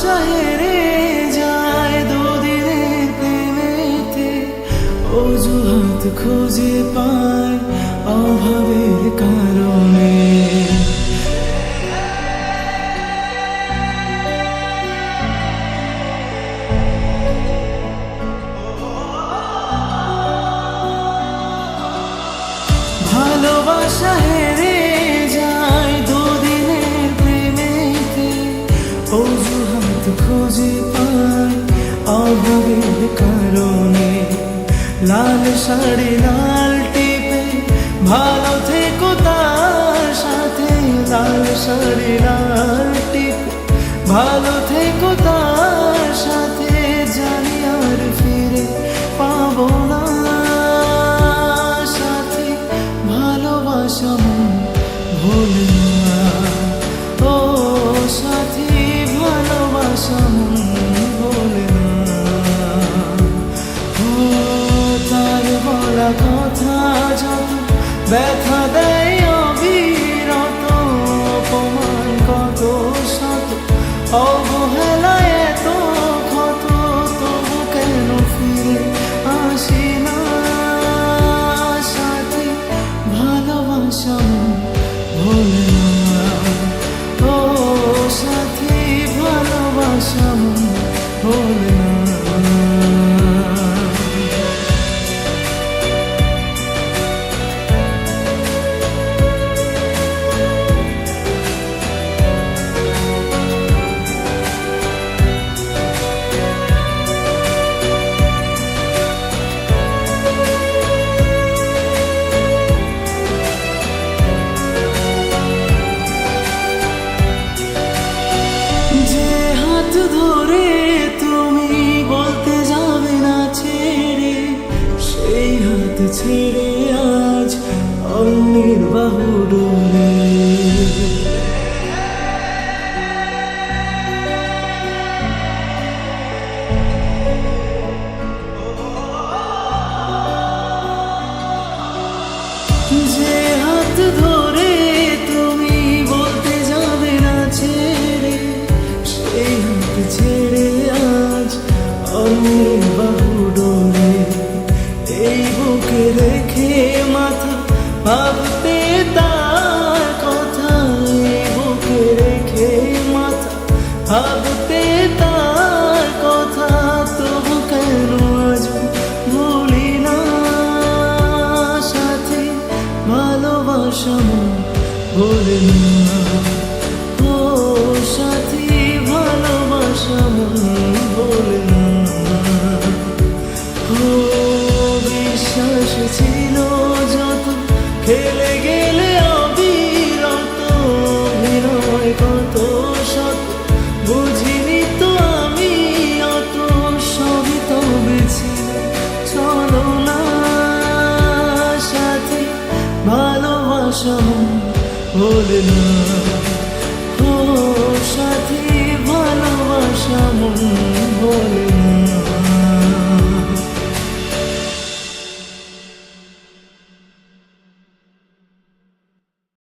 ভালোবাসা হেরে যায় দুদিনের প্রেমেতে, অজুহাত খুঁজে পায় অভাবের কারণে। ভালোবাসা হেরে যায় দুদিনের প্রেমেতে, অজুহাত খুঁজে পায় অভাবের কারণে। লাল শাড়ি লাল টিপে ভালো থেকো তার সাথে, লাল শাড়ি লাল টিপে ভালো থেকো তার সাথে, জানি আর ফিরে পাবো না সাথী, ভালোবাসা ভুলে না। ও সাথী ভালোবাসা ভুলে না। ও তার বলা কথা যত ব্যথা দেয় অবিরত, অপমান কত শত অবহেলায় এত ক্ষত, তবু কেন ফিরে আসি না সাথী, ভালোবাসা ভুলে না। ও সাথী ভালোবাসা ভুলে না। ধরে তুমি বলতে যাবে না ছেড়ে, সেই হাত ছেড়ে আজ অন্যের বাহু ডোলে। যে হাত ধরে তুমি বলতে যাবে না ছেড়ে, সেই হাত ছেড়ে আজ অন্যের বাহু ডোলে। এই বুকে রেখে মাথা ভাবতে তার কথা, এই বুকে রেখে মাথা ভাবতে তার কথা, তবু কেন আজ ভুলি না সাথী, ভালোবাসা ভুলে না। ও সাথী ভালোবাসা ভুলে না। ও বিশ্বাস ছিল যত খেলে গেলে অবিরত, অভিনয় কত শত বুঝিনি তো আমি অত, সবই তবে ছিল চলো না সাথী, ভালোবাসা ভুলে না।